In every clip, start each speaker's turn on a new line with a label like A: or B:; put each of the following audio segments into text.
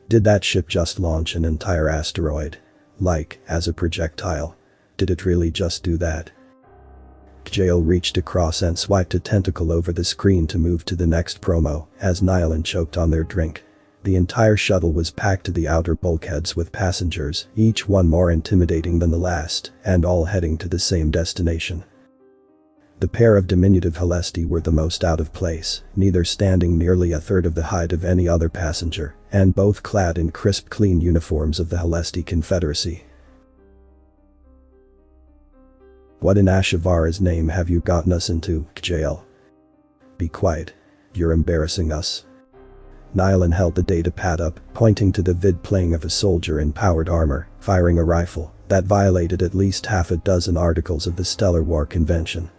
A: Did that ship just launch an entire asteroid? Like, as a projectile? Did it really just do that? Jael reached across and swiped a tentacle over the screen to move to the next promo as Nylan choked on their drink. The entire shuttle was packed to the outer bulkheads with passengers, each one more intimidating than the last, and all heading to the same destination. The pair of diminutive Helesti were the most out of place, neither standing nearly a third of the height of any other passenger, and both clad in crisp clean uniforms of the Helesti Confederacy. "What in Ashivara's name have you gotten us into, Jael? Be quiet. You're embarrassing us." Nylan held the datapad up, pointing to the vid playing of a soldier in powered armor, firing a rifle that violated at least half a dozen articles of the Stellar War Convention.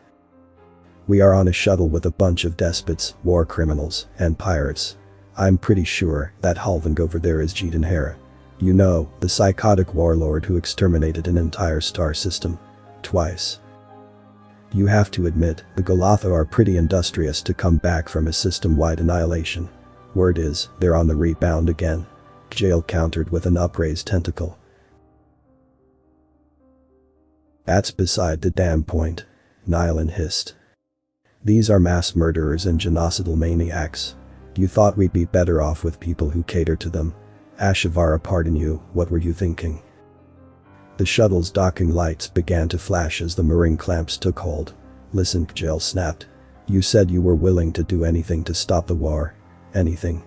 A: "We are on a shuttle with a bunch of despots, war criminals, and pirates. I'm pretty sure that Halving over there is Jiten Hera. You know, the psychotic warlord who exterminated an entire star system. Twice. You have to admit, the Goliath are pretty industrious to come back from a system-wide annihilation. Word is, they're on the rebound again." Jael countered with an upraised tentacle. "That's beside the damn point," Nylan hissed. "These are mass murderers and genocidal maniacs. You thought we'd be better off with people who cater to them. Ashivara, pardon you, what were you thinking?" The shuttle's docking lights began to flash as the mooring clamps took hold. "Listen," Jael snapped. "You said you were willing to do anything to stop the war. Anything.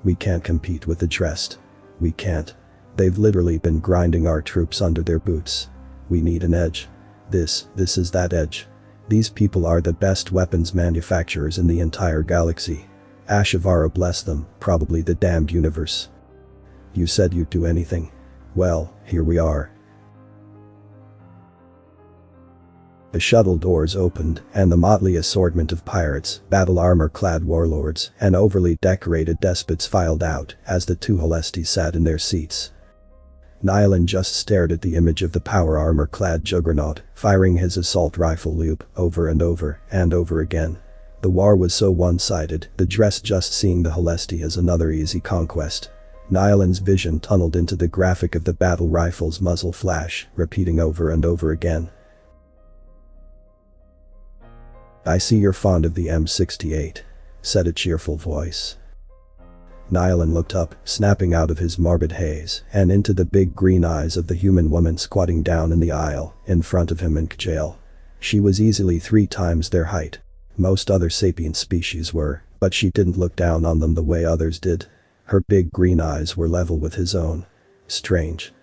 A: We can't compete with the Drest. We can't. They've literally been grinding our troops under their boots. We need an edge. This is that edge. These people are the best weapons manufacturers in the entire galaxy. Ashivara bless them, probably the damned universe. You said you'd do anything. Well, here we are." The shuttle doors opened, and the motley assortment of pirates, battle armor-clad warlords, and overly decorated despots filed out as the two Helesti sat in their seats. Nylan just stared at the image of the power armor-clad juggernaut, firing his assault rifle loop over and over and over again. The war was so one-sided, the Drest just seeing the Helesti as another easy conquest. Nylan's vision tunneled into the graphic of the battle rifle's muzzle flash, repeating over and over again. "I see you're fond of the M68, said a cheerful voice. Nylan looked up, snapping out of his morbid haze, and into the big green eyes of the human woman squatting down in the aisle, in front of him and Jael. She was easily 3 times their height. Most other sapient species were, but she didn't look down on them the way others did. Her big green eyes were level with his own. Strange.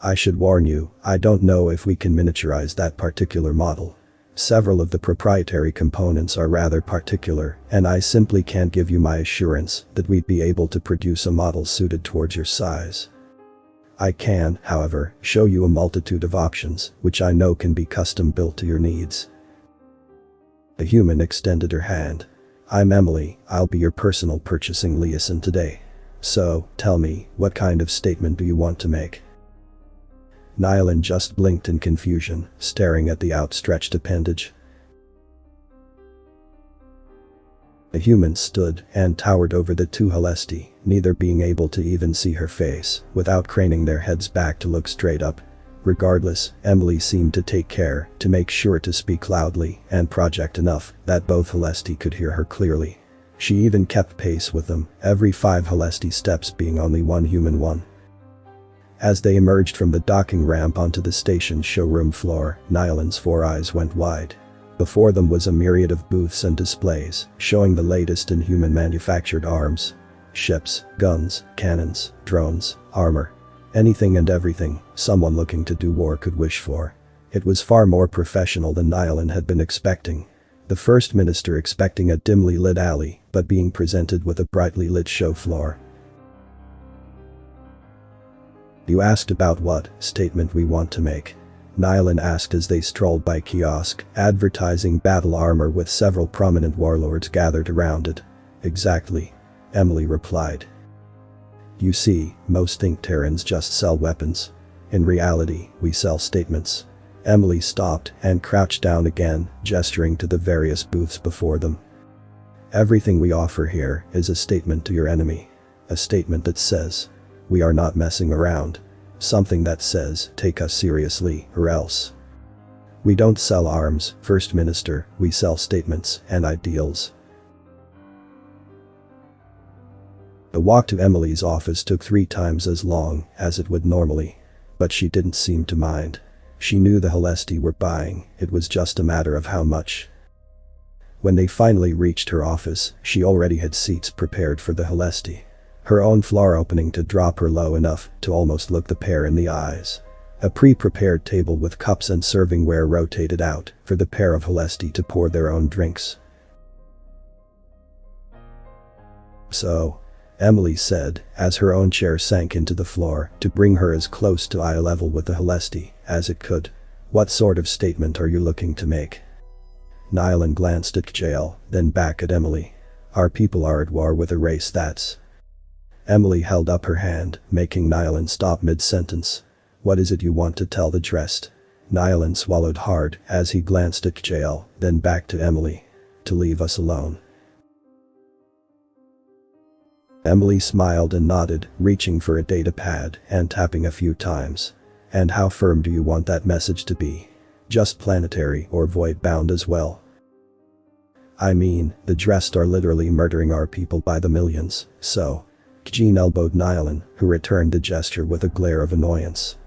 A: "I should warn you, I don't know if we can miniaturize that particular model. Several of the proprietary components are rather particular, and I simply can't give you my assurance that we'd be able to produce a model suited towards your size. I can, however, show you a multitude of options, which I know can be custom built to your needs." The human extended her hand. "I'm Emily, I'll be your personal purchasing liaison today. So, tell me, what kind of statement do you want to make?" Nylan just blinked in confusion, staring at the outstretched appendage. The human stood and towered over the two Helesti, neither being able to even see her face, without craning their heads back to look straight up. Regardless, Emily seemed to take care to make sure to speak loudly and project enough that both Helesti could hear her clearly. She even kept pace with them, every 5 Helesti steps being only one human one. As they emerged from the docking ramp onto the station's showroom floor, Nylan's 4 eyes went wide. Before them was a myriad of booths and displays, showing the latest in human-manufactured arms. Ships, guns, cannons, drones, armor. Anything and everything someone looking to do war could wish for. It was far more professional than Nylan had been expecting. The First Minister expecting a dimly lit alley, but being presented with a brightly lit show floor. "You asked about what statement we want to make?" Nylan asked as they strolled by kiosk, advertising battle armor with several prominent warlords gathered around it. "Exactly," Emily replied. "You see, most think Terrans just sell weapons. In reality, we sell statements." Emily stopped and crouched down again, gesturing to the various booths before them. "Everything we offer here is a statement to your enemy. A statement that says, "We are not messing around." Something that says, "Take us seriously, or else." "We don't sell arms, First Minister, we sell statements and ideals." The walk to Emily's office took 3 times as long as it would normally. But she didn't seem to mind. She knew the Helesti were buying, it was just a matter of how much. When they finally reached her office, she already had seats prepared for the Helesti. Her own floor opening to drop her low enough to almost look the pair in the eyes. A pre-prepared table with cups and servingware rotated out for the pair of Helesti to pour their own drinks. "So," Emily said, as her own chair sank into the floor to bring her as close to eye level with the Helesti as it could, "what sort of statement are you looking to make?" Nylan glanced at Jael, then back at Emily. "Our people are at war with a race that's..." Emily held up her hand, making Nylan stop mid-sentence. "What is it you want to tell the dressed?" Nylan swallowed hard as he glanced at Jael, then back to Emily. "To leave us alone." Emily smiled and nodded, reaching for a data pad and tapping a few times. "And how firm do you want that message to be? Just planetary or void-bound as well?" "I mean, the dressed are literally murdering our people by the millions, so..." Jean elbowed Nylan, who returned the gesture with a glare of annoyance.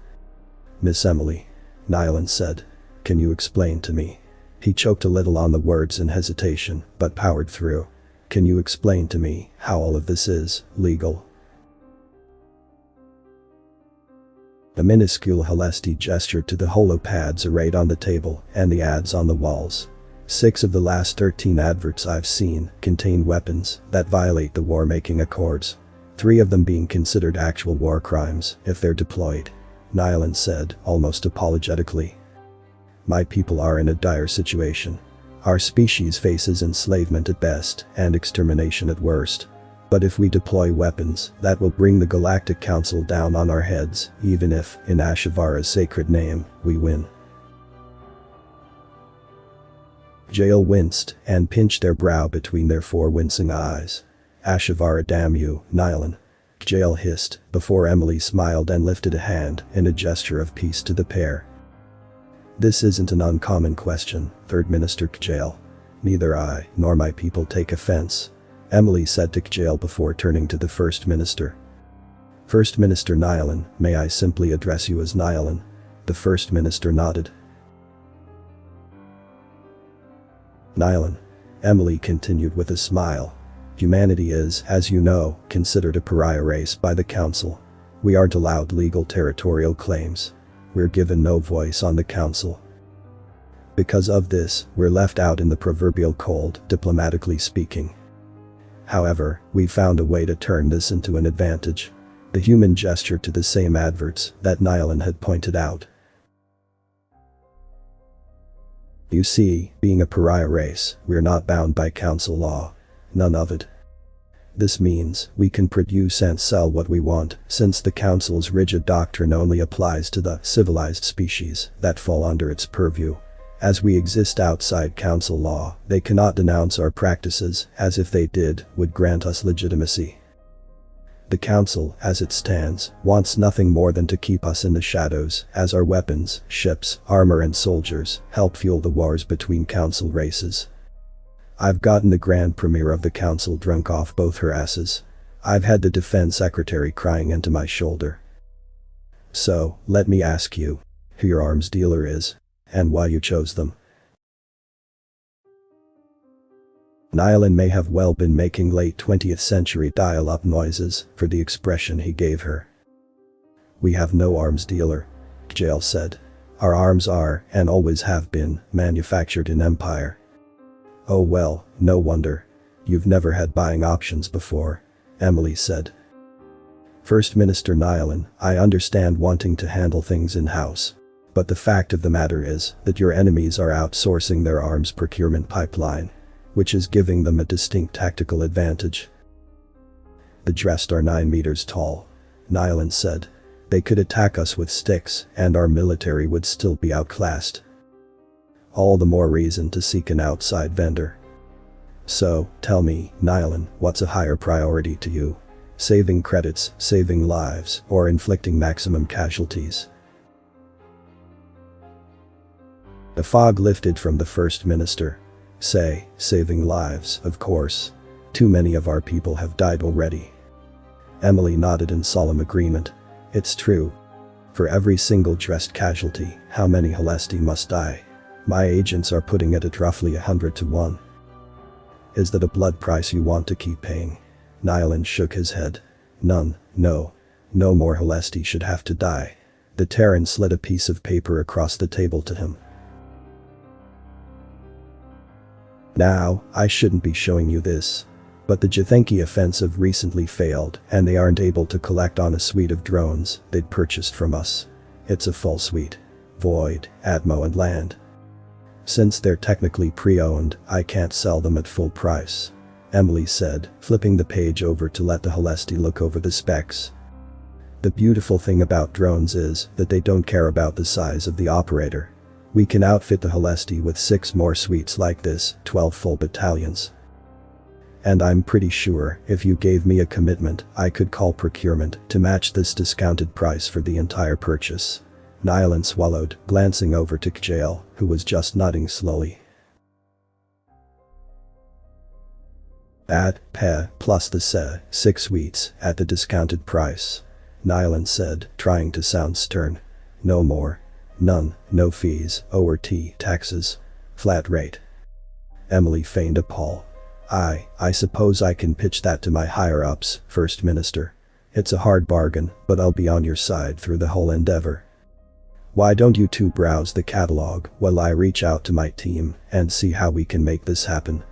A: "Miss Emily," Nylan said. "Can you explain to me?" He choked a little on the words in hesitation, but powered through. "Can you explain to me how all of this is legal?" The minuscule Helesti gestured to the holopads arrayed on the table and the ads on the walls. 6 of the last 13 adverts I've seen contain weapons that violate the war-making accords. 3 of them being considered actual war crimes if they're deployed, Nylan said, almost apologetically. "My people are in a dire situation. Our species faces enslavement at best and extermination at worst. But if we deploy weapons, that will bring the Galactic Council down on our heads, even if, in Ashivara's sacred name, we win." Jael winced and pinched their brow between their 4 wincing eyes. "Ashivara, damn you, Nylan," Jael hissed, before Emily smiled and lifted a hand in a gesture of peace to the pair. "This isn't an uncommon question, Third Minister Kjael. Neither I nor my people take offense," Emily said to Kjael before turning to the First Minister. "First Minister Nylan, may I simply address you as Nylan?" The First Minister nodded. "Nylan," Emily continued with a smile. "Humanity is, as you know, considered a pariah race by the Council. We aren't allowed legal territorial claims. We're given no voice on the Council. Because of this, we're left out in the proverbial cold, diplomatically speaking. However, we found a way to turn this into an advantage." The human gestured to the same adverts that Nylan had pointed out. "You see, being a pariah race, we're not bound by Council law. None of it. This means we can produce and sell what we want, since the Council's rigid doctrine only applies to the civilized species that fall under its purview. As we exist outside Council law, they cannot denounce our practices, as if they did, would grant us legitimacy. The Council, as it stands, wants nothing more than to keep us in the shadows, as our weapons, ships, armor and soldiers help fuel the wars between Council races. I've gotten the Grand Premier of the Council drunk off both her asses. I've had the Defense Secretary crying into my shoulder. So, let me ask you, who your arms dealer is, and why you chose them." Nylan may have well been making late 20th century dial-up noises for the expression he gave her. "We have no arms dealer," Jael said. "Our arms are, and always have been, manufactured in Empire." "Oh well, no wonder. You've never had buying options before," Emily said. "First Minister Nylan, I understand wanting to handle things in-house. But the fact of the matter is that your enemies are outsourcing their arms procurement pipeline, which is giving them a distinct tactical advantage. The dressed are 9 meters tall," Nylan said. "They could attack us with sticks, and our military would still be outclassed. All the more reason to seek an outside vendor. So, tell me, Nylan, what's a higher priority to you? Saving credits, saving lives, or inflicting maximum casualties. The fog lifted from the First Minister. Saving lives, of course. Too many of our people have died already. Emily nodded in solemn agreement. It's true. For every single dressed casualty, how many Halesti must die? My agents are putting it at roughly 100 to 1. Is that a blood price you want to keep paying? Nyland shook his head. None, no. No more Halesti should have to die. The Terran slid a piece of paper across the table to him. Now, I shouldn't be showing you this. But the Jathenki offensive recently failed, and they aren't able to collect on a suite of drones they'd purchased from us. It's a full suite. Void, Atmo and Land. Since they're technically pre-owned, I can't sell them at full price. Emily said, flipping the page over to let the Halesti look over the specs. The beautiful thing about drones is that they don't care about the size of the operator. We can outfit the Halesti with 6 more suites like this, 12 full battalions. And I'm pretty sure if you gave me a commitment, I could call procurement to match this discounted price for the entire purchase. Nyland swallowed, glancing over to Kjael, who was just nodding slowly. At plus the 6 suites at the discounted price. Nyland said, trying to sound stern. No more. None, no fees, ORT, taxes. Flat rate. Emily feigned appall. I suppose I can pitch that to my higher-ups, First Minister. It's a hard bargain, but I'll be on your side through the whole endeavor. Why don't you two browse the catalog while I reach out to my team and see how we can make this happen?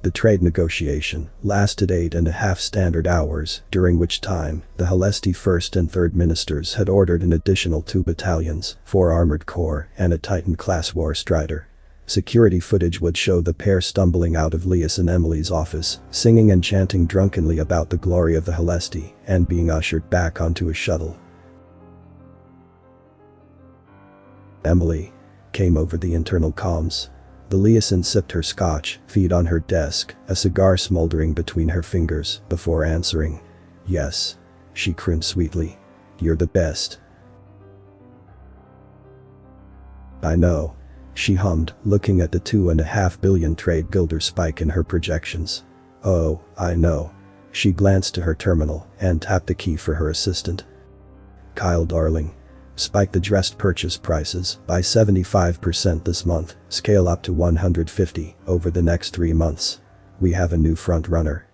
A: The trade negotiation lasted 8.5 standard hours, during which time the Halesti First and Third Ministers had ordered an additional 2 battalions, 4 armored corps, and a Titan-class war strider. Security footage would show the pair stumbling out of liaison Emily's office, singing and chanting drunkenly about the glory of the Halesti, and being ushered back onto a shuttle. Emily came over the internal comms. The liaison sipped her scotch, feet on her desk, a cigar smoldering between her fingers, before answering. Yes. She crooned sweetly. You're the best. I know. She hummed, looking at the 2.5 billion trade guilder spike in her projections. Oh, I know. She glanced to her terminal and tapped the key for her assistant. Kyle darling. Spike the dressed purchase prices by 75% this month, scale up to 150 over the next 3 months. We have a new front runner.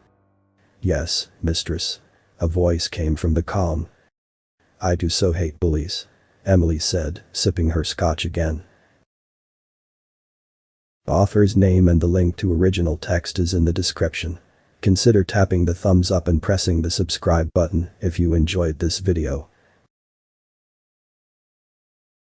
A: Yes, mistress. A voice came from the comm. I do so hate bullies. Emily said, sipping her scotch again. Author's name and the link to original text is in the description. Consider tapping the thumbs up and pressing the subscribe button if you enjoyed this video.